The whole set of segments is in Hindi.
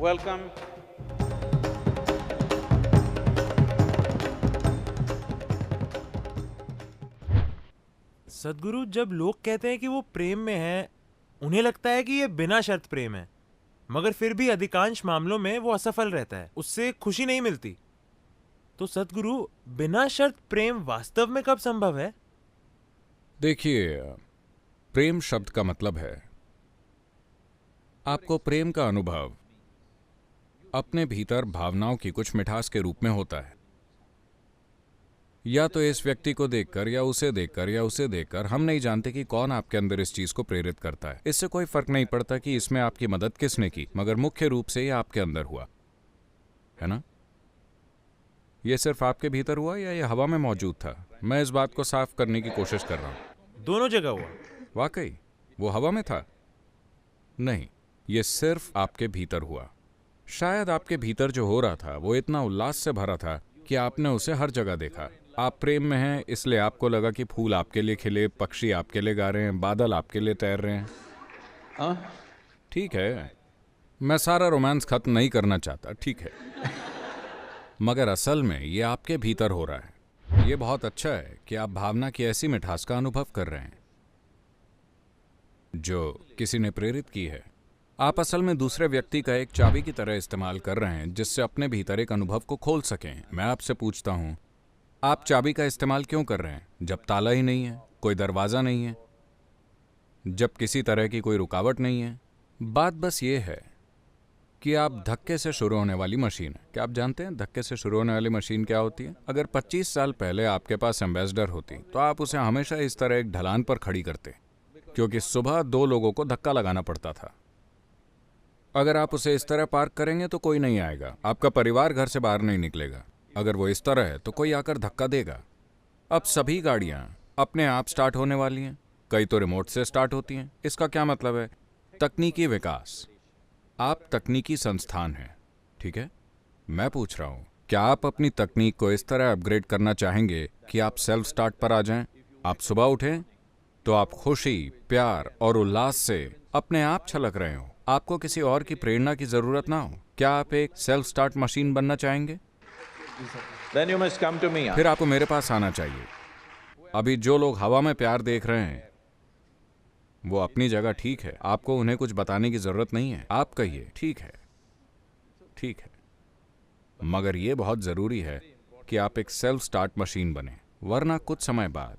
Welcome. सदगुरु, जब लोग कहते हैं कि वो प्रेम में हैं, उन्हें लगता है कि ये बिना शर्त प्रेम है, मगर फिर भी अधिकांश मामलों में वो असफल रहता है, उससे खुशी नहीं मिलती। तो सदगुरु, बिना शर्त प्रेम वास्तव में कब संभव है? देखिए, प्रेम शब्द का मतलब है आपको प्रेम का अनुभव अपने भीतर भावनाओं की कुछ मिठास के रूप में होता है। या तो इस व्यक्ति को देखकर या उसे देखकर या उसे देखकर, हम नहीं जानते कि कौन आपके अंदर इस चीज को प्रेरित करता है। इससे कोई फर्क नहीं पड़ता कि इसमें आपकी मदद किसने की, मगर मुख्य रूप से ये आपके अंदर हुआ है ना। ये सिर्फ आपके भीतर हुआ या ये हवा में मौजूद था? मैं इस बात को साफ करने की कोशिश कर रहा हूं। दोनों जगह हुआ। वाकई वो हवा में था? नहीं, ये सिर्फ आपके भीतर हुआ। शायद आपके भीतर जो हो रहा था वो इतना उल्लास से भरा था कि आपने उसे हर जगह देखा। आप प्रेम में हैं, इसलिए आपको लगा कि फूल आपके लिए खिले, पक्षी आपके लिए गा रहे हैं, बादल आपके लिए तैर रहे हैं। ठीक है, मैं सारा रोमांस खत्म नहीं करना चाहता, ठीक है, मगर असल में ये आपके भीतर हो रहा है। ये बहुत अच्छा है कि आप भावना की ऐसी मिठास का अनुभव कर रहे हैं जो किसी ने प्रेरित की है। आप असल में दूसरे व्यक्ति का एक चाबी की तरह इस्तेमाल कर रहे हैं जिससे अपने भीतर एक अनुभव को खोल सकें। मैं आपसे पूछता हूं, आप चाबी का इस्तेमाल क्यों कर रहे हैं जब ताला ही नहीं है, कोई दरवाजा नहीं है, जब किसी तरह की कोई रुकावट नहीं है? बात बस ये है कि आप धक्के से शुरू होने वाली मशीन है। क्या आप जानते हैं धक्के से शुरू होने वाली मशीन क्या होती है? अगर 25 साल पहले आपके पास एम्बेसडर होती तो आप उसे हमेशा इस तरह एक ढलान पर खड़ी करते, क्योंकि सुबह 2 लोगों को धक्का लगाना पड़ता था। अगर आप उसे इस तरह पार्क करेंगे तो कोई नहीं आएगा, आपका परिवार घर से बाहर नहीं निकलेगा। अगर वो इस तरह है तो कोई आकर धक्का देगा। अब सभी गाड़ियां अपने आप स्टार्ट होने वाली हैं, कई तो रिमोट से स्टार्ट होती हैं। इसका क्या मतलब है? तकनीकी विकास। आप तकनीकी संस्थान हैं, ठीक है। मैं पूछ रहा हूं, क्या आप अपनी तकनीक को इस तरह अपग्रेड करना चाहेंगे कि आप सेल्फ स्टार्ट पर आ जाएं? आप सुबह उठें तो आप खुशी, प्यार और उल्लास से अपने आप छलक रहे हो, आपको किसी और की प्रेरणा की जरूरत ना हो। क्या आप एक सेल्फ स्टार्ट मशीन बनना चाहेंगे? Then you must come to me. फिर आपको मेरे पास आना चाहिए। अभी जो लोग हवा में प्यार देख रहे हैं वो अपनी जगह ठीक है, आपको उन्हें कुछ बताने की जरूरत नहीं है। आप कहिए ठीक है, ठीक है, मगर यह बहुत जरूरी है कि आप एक सेल्फ स्टार्ट मशीन बने, वरना कुछ समय बाद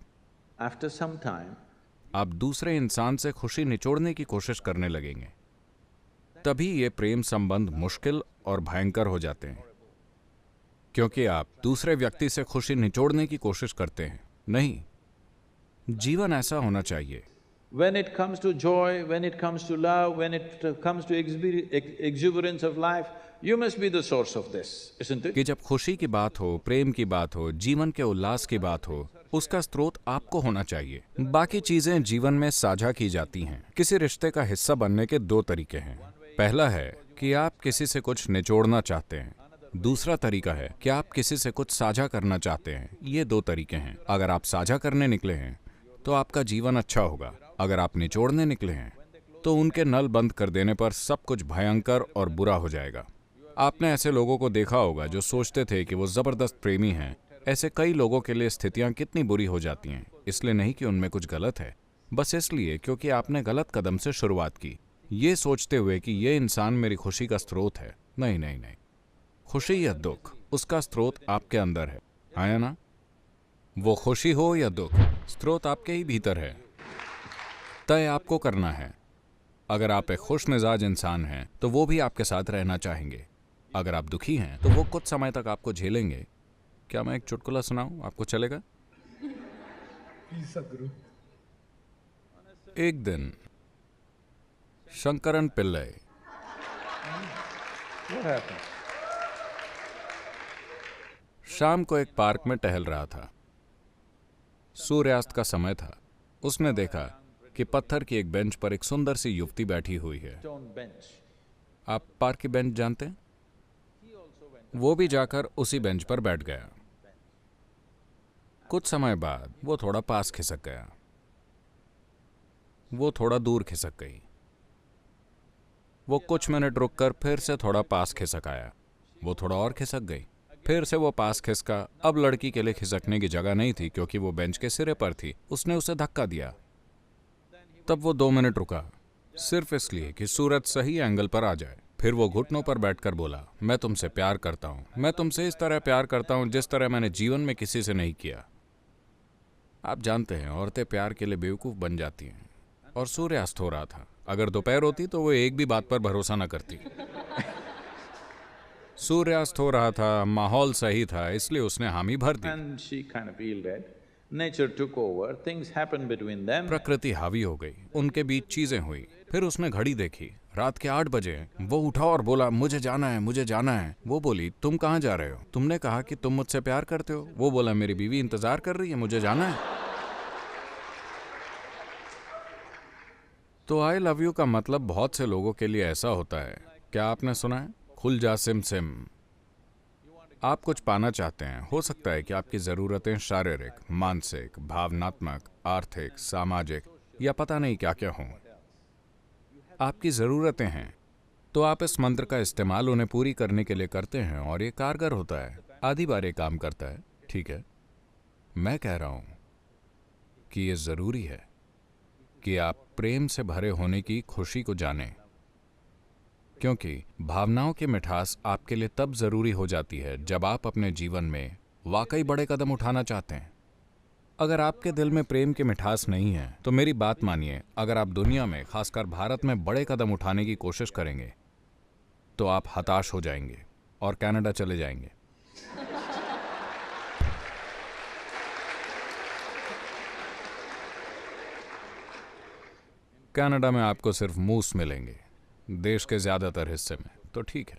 After some time, आप दूसरे इंसान से खुशी निचोड़ने की कोशिश करने लगेंगे। तभी ये प्रेम संबंध मुश्किल और भयंकर हो जाते हैं, क्योंकि आप दूसरे व्यक्ति से खुशी निचोड़ने की कोशिश करते हैं। नहीं, जीवन ऐसा होना चाहिए। when it comes to joy, when it comes to love, when it comes to exuberance of life, you must be the source of this, isn't it? कि जब खुशी की बात हो, प्रेम की बात हो, जीवन के उल्लास की बात हो, उसका स्रोत आपको होना चाहिए। बाकी चीजें जीवन में साझा की जाती हैं। किसी रिश्ते का हिस्सा बनने के 2 तरीके हैं। पहला है कि आप किसी से कुछ निचोड़ना चाहते हैं, दूसरा तरीका है कि आप किसी से कुछ साझा करना चाहते हैं। ये 2 तरीके हैं। अगर आप साझा करने निकले हैं तो आपका जीवन अच्छा होगा। अगर आप निचोड़ने निकले हैं तो उनके नल बंद कर देने पर सब कुछ भयंकर और बुरा हो जाएगा। आपने ऐसे लोगों को देखा होगा जो सोचते थे कि वो जबरदस्त प्रेमी हैं। ऐसे कई लोगों के लिए स्थितियां कितनी बुरी हो जाती हैं, इसलिए नहीं कि उनमें कुछ गलत है, बस इसलिए क्योंकि आपने गलत कदम से शुरुआत की, ये सोचते हुए कि ये इंसान मेरी खुशी का स्रोत है। नहीं नहीं नहीं, खुशी या दुख, उसका स्रोत आपके अंदर है, आया ना? वो खुशी हो या दुख, स्रोत आपके ही भीतर है। तय आपको करना है। अगर आप एक खुश मिजाज इंसान हैं तो वो भी आपके साथ रहना चाहेंगे। अगर आप दुखी हैं तो वो कुछ समय तक आपको झेलेंगे। क्या मैं एक चुटकुला सुनाऊं, आपको चलेगा? एक दिन शंकरन पिल्लई What happened? शाम को एक पार्क में टहल रहा था। सूर्यास्त का समय था। उसने देखा कि पत्थर की एक बेंच पर एक सुंदर सी युवती बैठी हुई है। Stone bench. आप पार्क की बेंच जानते हैं? वो भी जाकर उसी बेंच पर बैठ गया। कुछ समय बाद वो थोड़ा पास खिसक गया, वो थोड़ा दूर खिसक गई, वो कुछ मिनट रुककर फिर से थोड़ा पास खिसक आया। वो थोड़ा और खिसक गई, फिर से वो पास खिसका। अब लड़की के लिए खिसकने की जगह नहीं थी क्योंकि वो बेंच के सिरे पर थी। उसने उसे धक्का दिया। तब वो 2 मिनट रुका, सिर्फ इसलिए कि सूरज सही एंगल पर आ जाए। फिर वो घुटनों पर बैठकर बोला, मैं तुमसे प्यार करता हूं। मैं तुमसे इस तरह प्यार करता हूं जिस तरह मैंने जीवन में किसी से नहीं किया। आप जानते हैं, औरतें प्यार के लिए बेवकूफ बन जाती हैं। और सूर्यास्त हो रहा था। अगर दोपहर होती तो वो एक भी बात पर भरोसा न करती। सूर्यास्त हो रहा था, माहौल सही था, इसलिए उसने हामी भर दी। And she kind of yielded. Nature took over, things happened between them. प्रकृति हावी हो गई, उनके बीच चीजें हुई। फिर उसने घड़ी देखी, रात के 8 बजे। वो उठा और बोला, मुझे जाना है, मुझे जाना है। वो बोली, तुम कहाँ जा रहे हो? तुमने कहा कि तुम मुझसे प्यार करते हो। वो बोला, मेरी बीवी इंतजार कर रही है, मुझे जाना है। तो आई लव यू का मतलब बहुत से लोगों के लिए ऐसा होता है। क्या आपने सुना है? खुल जा सिम सिम। आप कुछ पाना चाहते हैं। हो सकता है कि आपकी ज़रूरतें शारीरिक, मानसिक, भावनात्मक, आर्थिक, सामाजिक या पता नहीं क्या क्या हों। आपकी ज़रूरतें हैं तो आप इस मंत्र का इस्तेमाल उन्हें पूरी करने के लिए करते हैं और ये कारगर होता है। आधी बार ये काम करता है, ठीक है। मैं कह रहा हूं कि ये ज़रूरी है कि आप प्रेम से भरे होने की खुशी को जानें, क्योंकि भावनाओं की मिठास आपके लिए तब जरूरी हो जाती है जब आप अपने जीवन में वाकई बड़े कदम उठाना चाहते हैं। अगर आपके दिल में प्रेम की मिठास नहीं है तो मेरी बात मानिए, अगर आप दुनिया में, खासकर भारत में बड़े कदम उठाने की कोशिश करेंगे तो आप हताश हो जाएंगे और कनाडा चले जाएंगे। कनाडा में आपको सिर्फ मूस मिलेंगे, देश के ज्यादातर हिस्से में तो ठीक है।